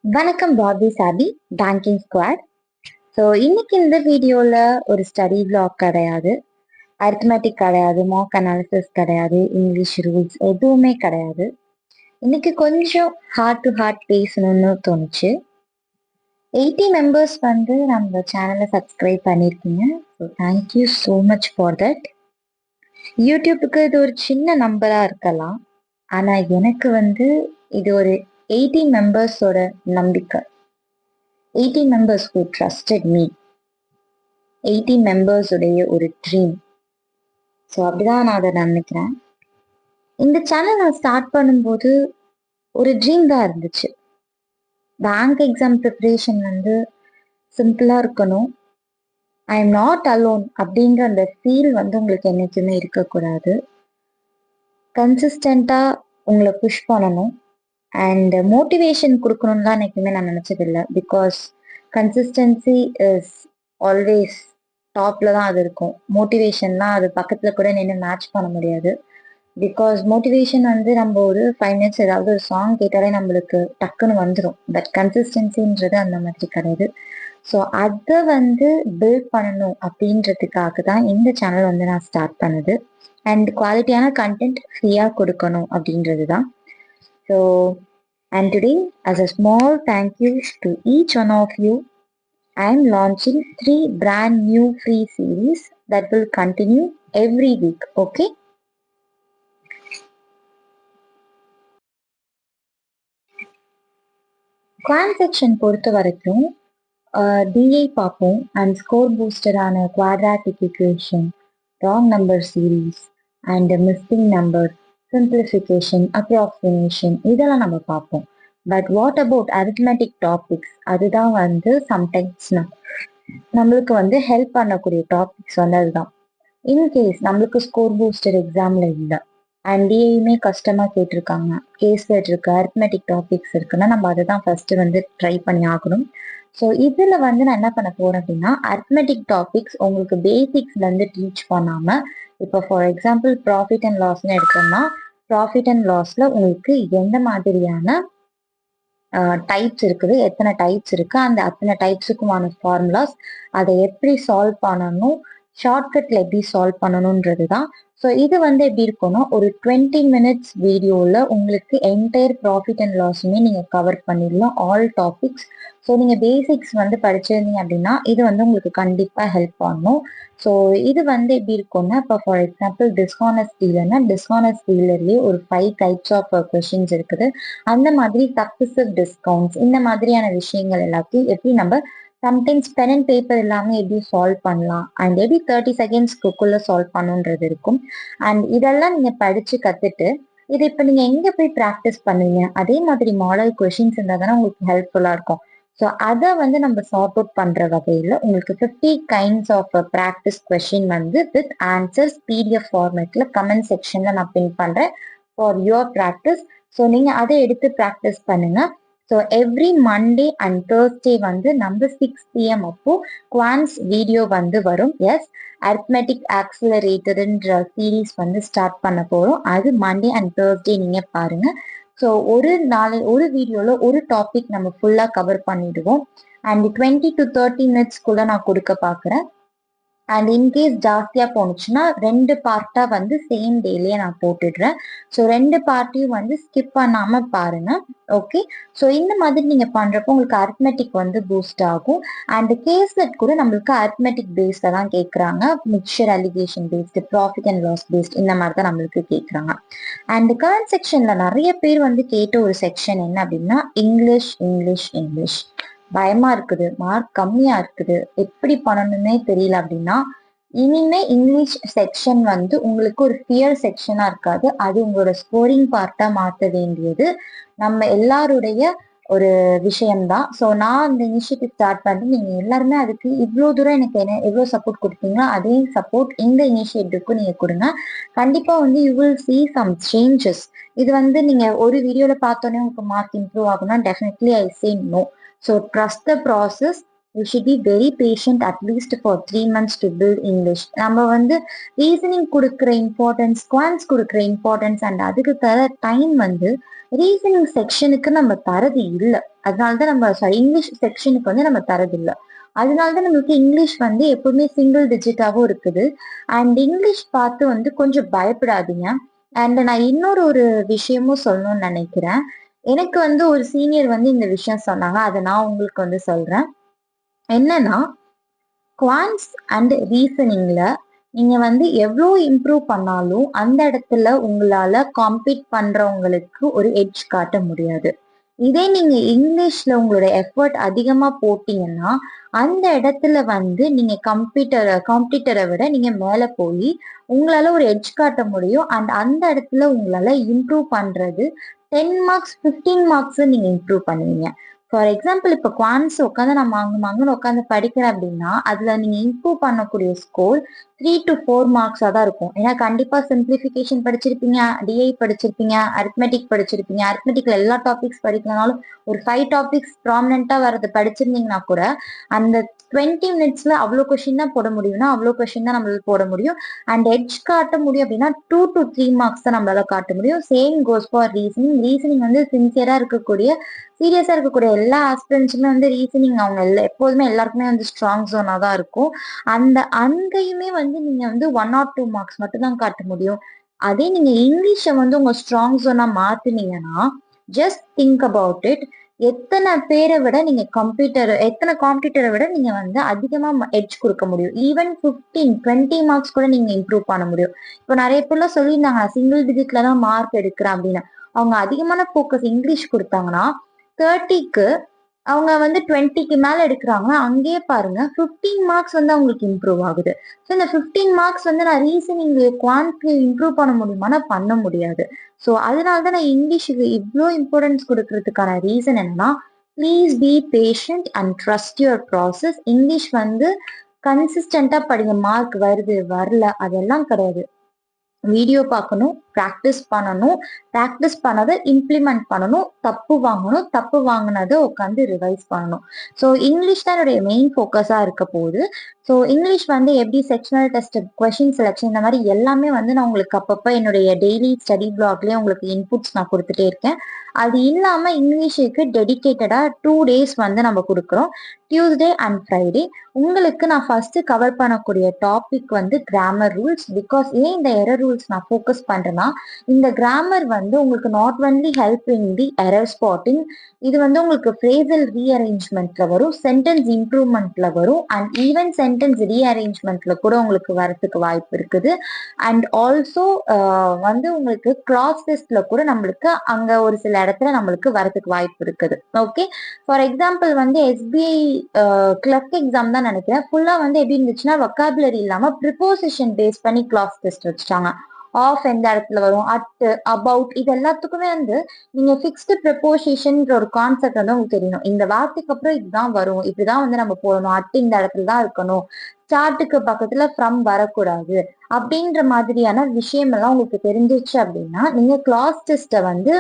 வணக்கம் பாபி சாபி banking squad. So இன்னைக்கு இந்த வீடியோவில் ஒரு ஸ்டடி பிளாக் கிடையாது, அரித்மெட்டிக் கிடையாது, மார்க் அனாலிசிஸ் கிடையாது, இங்கிலீஷ் ரூல்ஸ் எதுவுமே கிடையாது. இன்னைக்கு கொஞ்சம் ஹார்ட் டு ஹார்ட் பேசணும்னு தோணுச்சு. 80 மெம்பர்ஸ் வந்து நம்ம சேனலை சப்ஸ்கிரைப் பண்ணியிருக்கீங்க. So thank you so much for that. யூடியூப்புக்கு இது ஒரு சின்ன நம்பராக இருக்கலாம், ஆனால் எனக்கு வந்து இது ஒரு 80 மெம்பர்ஸோட நம்பிக்கை. 80 members who trusted me. 80 members உடைய ஒரு ட்ரீம். ஸோ அப்படிதான் நான் அதை நினைக்கிறேன். இந்த சேனல் நான் ஸ்டார்ட் பண்ணும்போது ஒரு ட்ரீம் தான் இருந்துச்சு. பேங்க் எக்ஸாம் ப்ரிப்பரேஷன் வந்து சிம்பிளாக இருக்கணும், ஐ எம் நாட் அலோன் அப்படின்ற அந்த ஃபீல் வந்து உங்களுக்கு என்னைக்குமே இருக்கக்கூடாது. கன்சிஸ்டண்ட்டாக உங்களை புஷ் பண்ணணும் அண்ட் மோட்டிவேஷன் கொடுக்கணும்னு தான் என்னைக்குமே நான் நினச்சதில்லை. பிகாஸ் கன்சிஸ்டன்சி இஸ் ஆல்வேஸ் டாப்ல தான் அது இருக்கும். மோட்டிவேஷன்லாம் அது பக்கத்தில் கூட நின்று மேட்ச் பண்ண முடியாது. பிகாஸ் மோட்டிவேஷன் வந்து நம்ம ஒரு 5 minutes ஏதாவது ஒரு சாங் கேட்டாலே நம்மளுக்கு டக்குன்னு வந்துடும். பட் கன்சிஸ்டன்சின்றது அந்த மாதிரி கிடையாது. ஸோ அதை வந்து பில்ட் பண்ணணும் அப்படின்றதுக்காக தான் இந்த சேனல் வந்து நான் ஸ்டார்ட் பண்ணது. அண்ட் குவாலிட்டியான கண்டென்ட் ஃப்ரீயாக கொடுக்கணும் அப்படின்றது தான். So and today, as a small thank you to each one of you, I am launching 3 brand new free series that will continue every week. Okay? Quant section பொறுத்த வரைக்கும் DI பார்ப்போம் and score பூஸ்டரான quadratic equation, wrong number series and missing number, simplification, approximation இதெல்லாம் நம்ம பார்ப்போம். But what about arithmetic topics, அதுதான் வந்து sometimes நம்மளுக்கு வந்து ஹெல்ப் பண்ணக்கூடிய டாபிக்ஸ் வந்து அதுதான். இன்கேஸ் நம்மளுக்கு ஸ்கோர் பூஸ்டர் எக்ஸாம்ல இல்லை அண்ட் டிஐயுமே கஷ்டமாக கேட்டிருக்காங்க, கேஸ் இருக்கு, அரித்மெட்டிக் டாபிக்ஸ் இருக்குன்னா நம்ம அதை தான் ஃபர்ஸ்ட் வந்து ட்ரை பண்ணி ஆகணும். ஸோ இதில் வந்து நான் என்ன பண்ண போறேன் அப்படின்னா, அரித்மெட்டிக் டாபிக்ஸ் உங்களுக்கு பேசிக்ஸ்லேருந்து டீச் பண்ணாமல், இப்போ ஃபார் எக்ஸாம்பிள் ப்ராஃபிட் அண்ட் லாஸ்ன்னு எடுத்தோம்னா, ப்ராஃபிட் அண்ட் லாஸ்ல உங்களுக்கு எந்த மாதிரியான டைப்ஸ் இருக்குது, எத்தனை டைப்ஸ் இருக்கு, அந்த அத்தனை டைப்ஸுக்குமான ஃபார்முலாஸ், அதை எப்படி சால்வ் பண்ணணும், ஷார்ட்கட்ல எப்படி சால்வ் பண்ணணுன்றது தான். ஸோ இது வந்து எப்படி இருக்கும்னா, ஒரு 20 minutes வீடியோவில் உங்களுக்கு என்டையர் ப்ராஃபிட் அண்ட் லாஸுமே நீங்கள் கவர் பண்ணிடலாம், ஆல் டாபிக்ஸ். ஸோ நீங்கள் பேசிக்ஸ் வந்து படிச்சிருந்தீங்க அப்படின்னா இது வந்து உங்களுக்கு கண்டிப்பாக ஹெல்ப் பண்ணும். ஸோ இது வந்து எப்படி இருக்கும்னா, இப்போ ஃபார் எக்ஸாம்பிள் டிஸ்ஹானஸ்ட் டீலர்னா, டிஸ்ஹானஸ்ட் டீலர்லேயே ஒரு 5 டைப்ஸ் ஆஃப் கொஷின்ஸ் இருக்குது. அந்த மாதிரி சக்சஸிவ் டிஸ்கவுண்ட்ஸ், இந்த மாதிரியான விஷயங்கள் எல்லாத்தையும் எப்படி நம்ம சம்டைம்ஸ் பென் அண்ட் பேப்பர் எல்லாமே எப்படி சால்வ் பண்ணலாம் அண்ட் எப்படி 30 செகண்ட்ஸ்க்குள்ள சால்வ் பண்ணுன்றது இருக்கும். அண்ட் இதெல்லாம் நீங்க படிச்சு கத்துட்டு இது இப்போ நீங்க எங்க போய் ப்ராக்டிஸ் பண்ணுவீங்க, அதே மாதிரி மாடல் கொஷின்ஸ் இருந்தால் தானே உங்களுக்கு ஹெல்ப்ஃபுல்லா இருக்கும். ஸோ அதை வந்து நம்ம சார்ட் அவுட் பண்ற வகையில் உங்களுக்கு 50 கைண்ட்ஸ் ஆஃப் ப்ராக்டிஸ் கொஷின் வந்து வித் ஆன்சர்ஸ் பிடிஎஃப் ஃபார்மேட்ல கமெண்ட் செக்ஷன்ல நான் பின் பண்றேன் ஃபார் யுவர் ப்ராக்டிஸ். ஸோ நீங்க அதை எடுத்து ப்ராக்டிஸ் பண்ணுங்க. So every Monday and Thursday வந்து நம்ம 6 PM அப்போ குவான்ஸ் வீடியோ வந்து வரும். எஸ், அரித்மெட்டிக் ஆக்சிலரேட்டர்ன்ற சீரீஸ் வந்து ஸ்டார்ட் பண்ண போறோம். அது மண்டே அண்ட் தேர்ஸ்டே நீங்க பாருங்க. ஸோ ஒரு வீடியோல ஒரு டாபிக் நம்ம ஃபுல்லா கவர் பண்ணிடுவோம். அண்ட் 20 to 30 minutesக்குள்ள நான் கொடுக்க பாக்குறேன். அண்ட் இன்கேஸ் ஜாஸ்தியா போனுச்சுன்னா 2 பார்ட்டா வந்து சேம் டேலயே நான் போட்டுடுறேன். ஸோ 2 பார்ட்டையும் வந்து ஸ்கிப் பண்ணாம பாருங்க. ஓகே, ஸோ இந்த மாதிரி நீங்க பண்றப்போ உங்களுக்கு அரித்மெட்டிக் வந்து பூஸ்ட் ஆகும். அண்ட் கேஸ்லெட் கூட நம்மளுக்கு அரித்மெட்டிக் பேஸ்ல தான் கேட்கறாங்க, mixture alligation based, profit and loss based, இந்த மாதிரி தான் நம்மளுக்கு கேட்கறாங்க. அண்ட் கமெண்ட் செக்ஷன்ல நிறைய பேர் வந்து கேட்ட ஒரு செக்ஷன் என்ன அப்படின்னா, இங்கிலீஷ் இங்கிலீஷ் இங்கிலீஷ் பயமா இருக்குது, மார்க் கம்மியா இருக்குது, எப்படி பண்ணணும்னே தெரியல அப்படின்னா, இனிமே இங்கிலீஷ் செக்ஷன் வந்து உங்களுக்கு ஒரு ஃபியர் செக்ஷனா இருக்காது. அது உங்களோட ஸ்கோரிங் பார்ட்டா மாற்ற வேண்டியது நம்ம எல்லாருடைய ஒரு விஷயம்தான். ஸோ நான் அந்த இனிஷியேட்டிவ் ஸ்டார்ட் பண்ணி நீங்க எல்லாருமே அதுக்கு இவ்வளோ தூரம் எனக்கு என்ன எவ்வளோ சப்போர்ட் கொடுத்தீங்களோ அதே சப்போர்ட் இந்த இனிஷியேட்டிவ்க்கு நீங்க கொடுங்க. கண்டிப்பா வந்து you will see some changes. இது வந்து நீங்க ஒரு வீடியோல பார்த்தோன்னே உங்களுக்கு மார்க் இம்ப்ரூவ் ஆகும்னா definitely I say no. So trust the process. You should be very patient at least for 3 months to build English. நம்ம வந்து ரீசனிங் கொடுக்குற இம்பார்ட்டன்ஸ், குவான்ஸ் கொடுக்குற இம்பார்ட்டன்ஸ் அண்ட் அதுக்கு தர டைம் வந்து ரீசனிங் செக்ஷனுக்கு நம்ம தரது இல்லை. அதனாலதான் நம்ம இங்கிலீஷ் செக்ஷனுக்கு வந்து நம்ம தரது இல்லை. அதனாலதான் நம்மளுக்கு இங்கிலீஷ் வந்து எப்பவுமே சிங்கிள் டிஜிட்டாகவும் இருக்குது. அண்ட் இங்கிலீஷ் பார்த்து வந்து கொஞ்சம் பயப்படாதீங்க. அண்ட் நான் இன்னொரு ஒரு விஷயமும் சொல்லணும்னு நினைக்கிறேன். எனக்கு வந்து ஒரு சீனியர் வந்து இந்த விஷயம் சொன்னாங்க. அதை நான் உங்களுக்கு வந்து சொல்றேன். என்னன்னா, குவான்ஸ் அண்ட் ரீசனிங்ல நீங்க வந்து எவ்வளோ இம்ப்ரூவ் பண்ணாலும் அந்த இடத்துல உங்களால காம்பீட் பண்றவங்களுக்கு ஒரு எட்ஜ் காட்ட முடியாது. இதே நீங்க இங்கிலீஷ்ல உங்களோட எஃபர்ட் அதிகமா போட்டீங்கன்னா அந்த இடத்துல வந்து நீங்க காம்படிட்டரை விட நீங்க மேல போய் உங்களால ஒரு எட்ஜ் காட்ட முடியும். அண்ட் அந்த இடத்துல உங்களால இம்ப்ரூவ் பண்றது 10 மார்க்ஸ் 15 மார்க்ஸ் நீங்க இம்ப்ரூவ் பண்ணுவீங்க. ஃபார் எக்ஸாம்பிள் இப்ப குவான்ஸ் உட்காந்து நான் மாங்குன்னு உட்காந்து படிக்கிறேன் அப்படின்னா அதுல நீங்க இம்ப்ரூவ் பண்ணக்கூடிய ஸ்கோர் 3 to 4 மார்க்ஸா தான் இருக்கும். ஏன்னா கண்டிப்பா சிம்பிளிஃபிகேஷன் படிச்சிருப்பீங்க, டிஐ படிச்சிருப்பீங்க, அரித்மெட்டிக் படிச்சிருப்பீங்க. அரித்மெட்டிக்ல எல்லா டாபிக்ஸ் படிக்கலனாலும் ஒரு 5 டாபிக்ஸ் ப்ராமினெண்டா வர்றது படிச்சிருந்தீங்கன்னா கூட அந்த 20 மினிட்ஸ்ல அவ்வளோ கொஸ்டின் தான் போட முடியும்னா அவ்வளோ கொஸ்டின் தான் நம்மளால போட முடியும். அண்ட் எட்ஜ் காட்ட முடியும் அப்படின்னா 2 to 3 மார்க்ஸ் தான் நம்மளால காட்ட முடியும். Same goes for reasoning. Reasoning வந்து சின்சியரா இருக்கக்கூடிய சீரியஸா இருக்கக்கூடிய எல்லா ஆஸ்பிரன்ஸுமே வந்து ரீசனிங் அவங்க எப்போதுமே எல்லாருக்குமே வந்து ஸ்ட்ராங் ஜோனா தான் இருக்கும். அங்கேயுமே வந்து நீங்க வந்து 1 or 2 மார்க்ஸ் மட்டும் தான் காட்ட முடியும். அதே நீங்க இங்கிலீஷை வந்து உங்க ஸ்ட்ராங் ஜோனா மாத்துனீங்கன்னா ஜஸ்ட் திங்க் அபவுட் இட். எத்தனை காம்படிட்டரை விட நீங்க வந்து அதிகமா எட்ஜ் கொடுக்க முடியும். ஈவன் 15-20 மார்க்ஸ் கூட நீங்க இம்ப்ரூவ் பண்ண முடியும். இப்போ நிறைய பேர்லாம் சொல்லியிருந்தாங்க சிங்கிள் டிஜிட்ல தான் மார்க் எடுக்கிறேன் அப்படின்னு. அவங்க அதிகமான ஃபோக்கஸ் இங்கிலீஷ் கொடுத்தாங்கன்னா 30க்கு அவங்க வந்து 20க்கு மேல எடுக்கிறாங்கன்னா அங்கேயே பாருங்க 15 மார்க்ஸ் வந்து அவங்களுக்கு இம்ப்ரூவ் ஆகுது. ஸோ இந்த 15 மார்க்ஸ் வந்து நான் ரீசனிங் குவான்ட்க்கு இம்ப்ரூவ் பண்ண முடியுமானா பண்ண முடியாது. ஸோ அதனாலதான் நான் இங்கிலீஷுக்கு இவ்வளோ இம்பார்ட்டன்ஸ் கொடுக்கறதுக்கான ரீசன் என்னன்னா, please be patient and trust your process. English வந்து கன்சிஸ்டண்டா படிங்க. மார்க் வருது வரல அதெல்லாம் கிடையாது. வீடியோ பார்க்கணும், ப்ராக்டிஸ் பண்ணணும், ப்ராக்டிஸ் பண்ணதை இம்ப்ளிமெண்ட் பண்ணணும், தப்பு வாங்கினதை உட்காந்து ரிவைஸ் பண்ணணும். ஸோ இங்கிலீஷ் தான் என்னுடைய மெயின் ஃபோக்கஸாக இருக்க போகுது. ஸோ இங்கிலீஷ் வந்து எப்படி செக்ஷனல் டெஸ்ட், கொஷின் செலெக்ஷன் இந்த மாதிரி எல்லாமே வந்து நான் உங்களுக்கு அப்பப்போ என்னுடைய டெய்லி ஸ்டடி பிளாக்லேயே உங்களுக்கு இன்புட்ஸ் நான் கொடுத்துட்டே இருக்கேன். அது இல்லாமல் இங்கிலீஷுக்கு டெடிக்கேட்டடாக 2 days வந்து நம்ம கொடுக்குறோம், டியூஸ்டே அண்ட் ஃப்ரைடே. உங்களுக்கு நான் ஃபர்ஸ்ட் கவர் பண்ணக்கூடிய டாபிக் வந்து கிராமர் ரூல்ஸ். பிகாஸ் ஏன் இந்த எரர் ரூல்ஸ் நான் ஃபோக்கஸ் பண்றேன்னா, இந்த கிராமர் வந்து உங்களுக்கு not only help in the error spotting, இது வந்து உங்களுக்கு ஃப்ரேசல் ரீஅரேஞ்ச்மெண்ட்ல வரும், சென்டென்ஸ் இம்ப்ரூவ்மெண்ட்ல வரும், அண்ட் ஈவன் சென்டென்ஸ் ரீஅரேஞ்ச்மெண்ட்ல கூட உங்களுக்கு வரதுக்கு வாய்ப்பு இருக்குது. அண்ட் ஆல்சோ வந்து உங்களுக்கு கிளாஸ் டெஸ்ட்ல கூட நம்மளுக்கு அங்க ஒரு சில இடத்துல நம்மளுக்கு வரதுக்கு வாய்ப்பு இருக்குது. ஓகே, ஃபார் எக்ஸாம்பிள் வந்து எஸ்பிஐ கிளர்க் எக்ஸாம் தான் நினைக்கிறேன். ஃபுல்லா வந்து எப்படி இருந்துச்சுன்னா வொக்காபுலரி இல்லாம ப்ரிப்போசிஷன் பேஸ் பண்ணி கிளாஸ் டெஸ்ட் வச்சுட்டாங்க. ஆஃப் எந்த இடத்துல வரும், அட், அபவுட், இது எல்லாத்துக்குமே வந்து நீங்க ஃபிக்ஸ்டு ப்ரிப்போசிஷன் ஒரு கான்செப்ட் வந்து உங்களுக்கு தெரியணும். இந்த வார்த்தைக்கு அப்புறம் இதுதான் வரும், இப்படிதான் வந்து நம்ம போடணும், அட் இந்த இடத்துல தான் இருக்கணும், ஸ்டார்ட்டுக்கு பக்கத்துல ஃப்ரம் வரக்கூடாது, அப்படின்ற மாதிரியான விஷயம் எல்லாம் உங்களுக்கு தெரிஞ்சிச்சு அப்படின்னா நீங்க கிளாஸ் டெஸ்ட்டை வந்து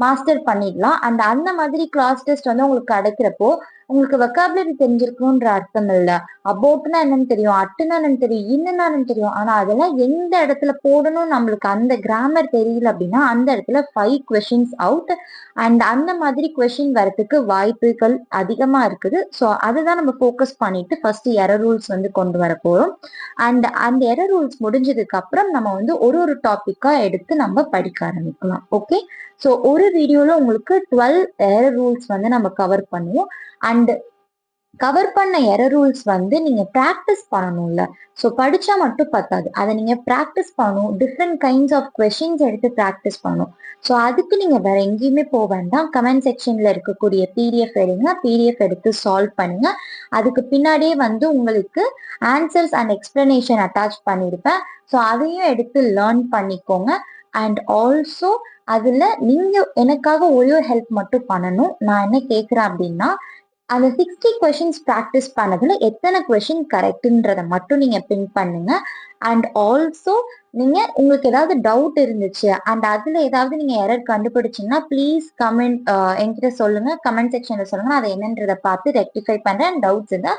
மாஸ்டர் பண்ணிடலாம். அண்ட் அந்த மாதிரி கிளாஸ் டெஸ்ட் வந்து உங்களுக்கு கிடைக்கிறப்போ உங்களுக்கு வெக்காபுலரி தெரிஞ்சிருக்கணும்ன்ற அர்த்தம் இல்ல. அபவுட்னா என்னன்னு தெரியும், அட்டுனா என்னன்னு தெரியும், என்னன்னு தெரியும். ஆனா அதெல்லாம் எந்த இடத்துல போடணும் நம்மளுக்கு அந்த கிராமர் தெரியல அப்படின்னா அந்த இடத்துல 5 questions அவுட். அண்ட் அந்த மாதிரி கொஸ்டின் வரதுக்கு வாய்ப்புகள் அதிகமா இருக்குது. ஸோ அதுதான் நம்ம ஃபோக்கஸ் பண்ணிட்டு ஃபர்ஸ்ட் எரர் ரூல்ஸ் வந்து கொண்டு வர போறோம். அண்ட் அந்த எரர் ரூல்ஸ் முடிஞ்சதுக்கு அப்புறம் நம்ம வந்து ஒரு டாபிக்கா எடுத்து நம்ம படிக்க ஆரம்பிக்கலாம். ஓகே, ஸோ ஒரு வீடியோல உங்களுக்கு 12 எரர் ரூல்ஸ் வந்து நம்ம கவர் பண்ணுவோம். அண்ட் கவர் பண்ண எரர் ரூல்ஸ் வந்து நீங்க ப்ராக்டிஸ் பண்ணணும்ல. ஸோ படிச்சா மட்டும் பத்தாது, அதை நீங்க ப்ராக்டிஸ் பண்ணணும். டிஃப்ரெண்ட் கைண்ட்ஸ் ஆஃப் கொஸ்டின்ஸ் எடுத்து ப்ராக்டிஸ் பண்ணணும். ஸோ அதுக்கு நீங்க வேற எங்கேயுமே போக வேண்டாம். கமெண்ட் செக்ஷன்ல இருக்கக்கூடிய பிடிஎஃப் எடுங்க, பிடிஎஃப் எடுத்து சால்வ் பண்ணுங்க. அதுக்கு பின்னாடியே வந்து உங்களுக்கு ஆன்சர்ஸ் அண்ட் எக்ஸ்பிளனேஷன் அட்டாச் பண்ணியிருப்பேன். ஸோ அதையும் எடுத்து லேர்ன் பண்ணிக்கோங்க. அண்ட் ஆல்சோ அதுல நீங்க எனக்காக ஒரு ஹெல்ப் மட்டும் பண்ணணும். நான் என்ன கேட்குறேன் அப்படின்னா, அந்த 60 கொஸ்டின்ஸ் ப்ராக்டிஸ் பண்ணதுல எத்தனை கொஸ்டின் கரெக்ட்ன்றத மட்டும் நீங்க பின் பண்ணுங்க. அண்ட் ஆல்சோ நீங்க உங்களுக்கு ஏதாவது டவுட் இருந்துச்சு அண்ட் அதுல ஏதாவது நீங்க எரர் கண்டுபிடிச்சீங்கன்னா ப்ளீஸ் கமெண்ட் என்கிட்ட சொல்லுங்க, கமெண்ட் செக்ஷன்ல சொல்லுங்க. அதை என்னன்றதை பார்த்து ரெக்டிஃபை பண்றேன். டவுட்ஸ் இருந்தா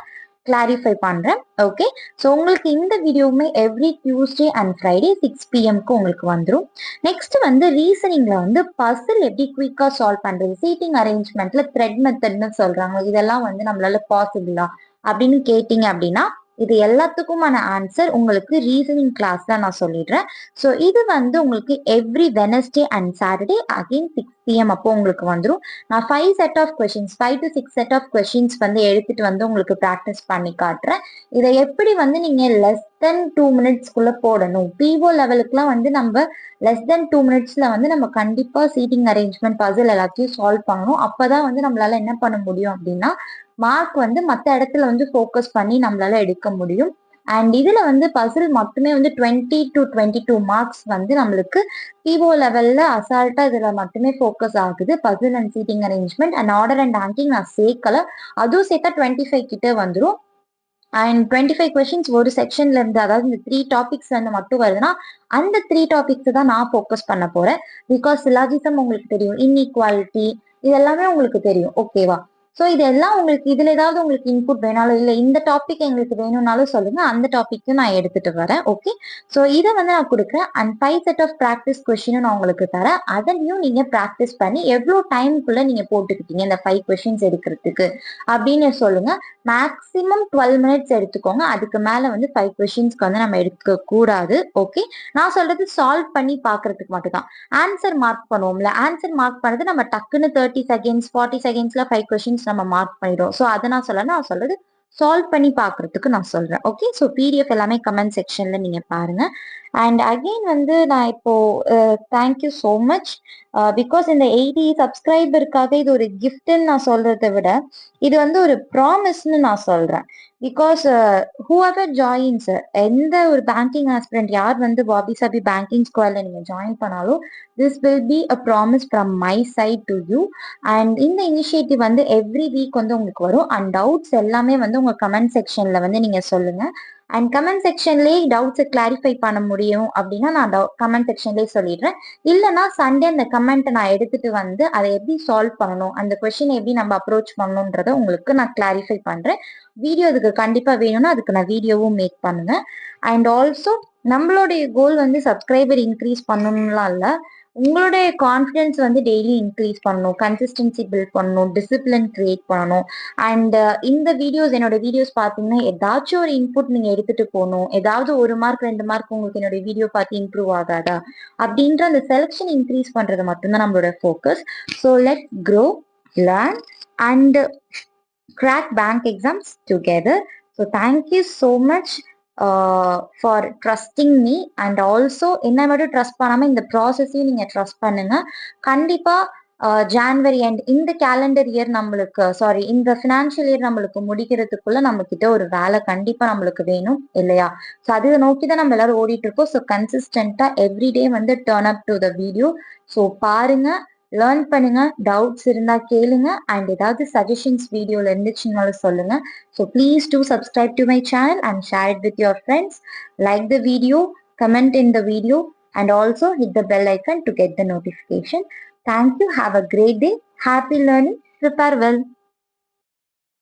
கிளாரிஃபை பண்றேன். ஓகே, ஸோ உங்களுக்கு இந்த வீடியோவுமே எவ்ரி டியூஸ்டே அண்ட் ஃப்ரைடே 6 பிஎம்க்கு உங்களுக்கு வந்துடும். நெக்ஸ்ட் வந்து ரீசனிங்ல வந்து பசில் எப்படி குயிக்கா சால்வ் பண்றது, சீட்டிங் அரேஞ்ச்மெண்ட்ல த்ரெட் மெத்தட்னு சொல்றாங்க, இதெல்லாம் வந்து நம்மளால பாசிபிளா அப்படின்னு கேட்டீங்க அப்படின்னா இது எல்லாத்துக்குமான ஆன்சர் உங்களுக்கு ரீசனிங் கிளாஸ்ல நான் சொல்லிடுறேன். ஸோ இது வந்து உங்களுக்கு every Wednesday and Saturday again 6 PM அப்போ உங்களுக்கு வந்துடும். நான் 5 set of questions 5 to 6 set of questions வந்து எடுத்துட்டு வந்து உங்களுக்கு ப்ராக்டிஸ் பண்ணி காட்டுறேன். இதை எப்படி வந்து நீங்க லெஸ் தென் 2 மினிட்ஸ்க்குள்ள போடணும், பிஓ லெவலுக்குலாம் வந்து நம்ம லெஸ் தென் 2 மினிட்ஸ்ல வந்து நம்ம கண்டிப்பா சீட்டிங் அரேஞ்ச்மெண்ட் பசில் எல்லாத்தையும் சால்வ் பண்ணணும். அப்பதான் வந்து நம்மளால என்ன பண்ண முடியும் அப்படின்னா மார்க் வந்து மற்ற இடத்துல வந்து ஃபோக்கஸ் பண்ணி நம்மளால எடுக்க முடியும். அண்ட் இதுல வந்து பசில் மட்டுமே வந்து 20 to 22 மார்க்ஸ் வந்து நம்மளுக்கு பிஓ லெவல்ல அசால்ட்டா இதுல மட்டுமே ஃபோக்கஸ் ஆகுது. Puzzle and seating arrangement and order and ranking நான் சேர்க்கல, அதுவும் சேர்த்தா 25 கிட்ட வந்துடும். அண்ட் 25 கொஸ்டின்ஸ் ஒரு செக்ஷன்ல இருந்து, அதாவது இந்த 3 டாபிக்ஸ் வந்து மட்டும் வருதுன்னா அந்த 3 டாபிக்ஸ் தான் நான் ஃபோக்கஸ் பண்ண போறேன். பிகாஸ் சிலாஜிசம் உங்களுக்கு தெரியும், இன்இக்வாலிட்டி இதெல்லாமே உங்களுக்கு தெரியும். ஓகேவா? ஸோ இதெல்லாம் உங்களுக்கு இதுல ஏதாவது உங்களுக்கு இன்புட் வேணாலும் இல்லை இந்த டாபிக் எங்களுக்கு வேணும்னாலும் சொல்லுங்க, அந்த டாபிக்கும் நான் எடுத்துட்டு வரேன். ஓகே, ஸோ இதை வந்து நான் கொடுக்குறேன். அண்ட் 5 செட் ஆஃப் ப்ராக்டிஸ் கொஸ்டினும் நான் உங்களுக்கு தரேன். அதையும் நீங்க ப்ராக்டிஸ் பண்ணி எவ்வளோ டைமுக்குள்ள நீங்க போட்டுக்கிட்டீங்க இந்த 5 கொஸ்டின்ஸ் எடுக்கிறதுக்கு அப்படின்னு சொல்லுங்க. மேக்ஸிமம் 12 மினிட்ஸ் எடுத்துக்கோங்க, அதுக்கு மேல வந்து 5 கொஸ்டின்ஸ்க்கு வந்து நம்ம எடுக்க கூடாது. ஓகே, நான் சொல்றது சால்வ் பண்ணி பாக்குறதுக்கு மட்டும் தான். ஆன்சர் மார்க் பண்ணுவோம்ல, ஆன்சர் மார்க் பண்ணது நம்ம டக்குன்னு 30 செகண்ட்ஸ் 40 செகண்ட்ஸ்ல 5 கொஸ்டின்ஸ் நம்ம மார்க் பண்ணிடுவோம். ஸோ அதை நான் சொல்லல, நான் சொல்றது சால்வ் பண்ணி பாக்குறதுக்கு நான் சொல்றேன். ஓகே, ஸோ பிடிஎஃப் எல்லாமே கமெண்ட் செக்ஷன்ல நீங்க பாருங்க. அண்ட் அகெயின் வந்து நான் இப்போ தேங்க்யூ ஸோ மச் பிகாஸ் இந்த 80 சப்ஸ்கிரைபருக்காக இது ஒரு கிஃப்ட்ன்னு நான் சொல்றதை விட இது வந்து ஒரு ப்ராமிஸ்ன்னு நான் சொல்றேன். பிகாஸ் ஹூஎவர் ஜாயின்ஸ், எந்த ஒரு பேங்கிங் ஆஸ்பிரண்ட் யார் வந்து வாபி சாபி பேங்கிங் ஸ்குவாட்ல நீங்க ஜாயின் பண்ணாலும் this will be a promise from my side to you. And இந்த இனிஷியேட்டிவ் வந்து எவ்ரி வீக் வந்து உங்களுக்கு வரும். அண்ட் டவுட்ஸ் எல்லாமே வந்து உங்க கமெண்ட் செக்ஷன்ல வந்து நீங்க சொல்லுங்க. அண்ட் கமெண்ட் செக்ஷன்லேயே டவுட்ஸை கிளாரிஃபை பண்ண முடியும் அப்படின்னா நான் கமெண்ட் செக்ஷன்லேயே சொல்லிடுறேன். இல்லைன்னா சண்டே அந்த கமெண்ட்டை நான் எடுத்துட்டு வந்து அதை எப்படி சால்வ் பண்ணணும், அந்த கொஸ்டினை எப்படி நம்ம அப்ரோச் பண்ணணுன்றத உங்களுக்கு நான் கிளாரிஃபை பண்றேன். வீடியோ அதுக்கு கண்டிப்பா வேணும்னா அதுக்கு நான் வீடியோவும் மேக் பண்ணுவேன். அண்ட் ஆல்சோ நம்மளுடைய கோல் வந்து சப்ஸ்கிரைபர் இன்க்ரீஸ் பண்ணணும்லாம் இல்லை, உங்களுடைய கான்ஃபிடன்ஸ் வந்து டெய்லி இன்க்ரீஸ் பண்ணணும், கன்சிஸ்டன்சி பில்ட் பண்ணணும், டிசிப்ளின் கிரியேட் பண்ணணும். அண்ட் இந்த வீடியோஸ், என்னோட வீடியோஸ் பார்த்தீங்கன்னா ஏதாச்சும் ஒரு இன்புட் நீங்க எடுத்துட்டு போகணும், ஏதாவது 1 மார்க் 2 மார்க் உங்களுக்கு என்னோட வீடியோ பார்த்து இம்ப்ரூவ் ஆகாதா அப்படின்ற அந்த செலெக்ஷன் இன்க்ரீஸ் பண்றது மட்டும்தான் நம்மளோட focus. So let's grow, learn and crack bank exams together. So thank you so much for trusting me. And also என்ன மட்டும் ட்ரஸ்ட் பண்ணாம இந்த ப்ராசஸையும் நீங்க ட்ரஸ்ட் பண்ணுங்க. கண்டிப்பா ஜான்வரி அண்ட் இந்த கேலண்டர் இயர் நம்மளுக்கு இந்த ஃபினான்ஷியல் இயர் நம்மளுக்கு முடிக்கிறதுக்குள்ள நம்ம கிட்ட ஒரு வேலை கண்டிப்பா நம்மளுக்கு வேணும் இல்லையா? ஸோ அதை நோக்கி தான் நம்ம எல்லாரும் ஓடிட்டு இருக்கோம். ஸோ கன்சிஸ்டண்டா எவ்ரிடே வந்து turn up to the video. So பாருங்க, லேர்ன் பண்ணுங்க, டவுட்ஸ் இருந்தா கேளுங்க. அண்ட் ஏதாவது சஜஷன்ஸ் வீடியோல இருந்துச்சுன்னாலும் சொல்லுங்க. So please do subscribe to my channel and share it with your friends. Like the video, comment in the video, and also hit the bell icon to get the notification. Thank you. Have a great day. Happy learning. Prepare well.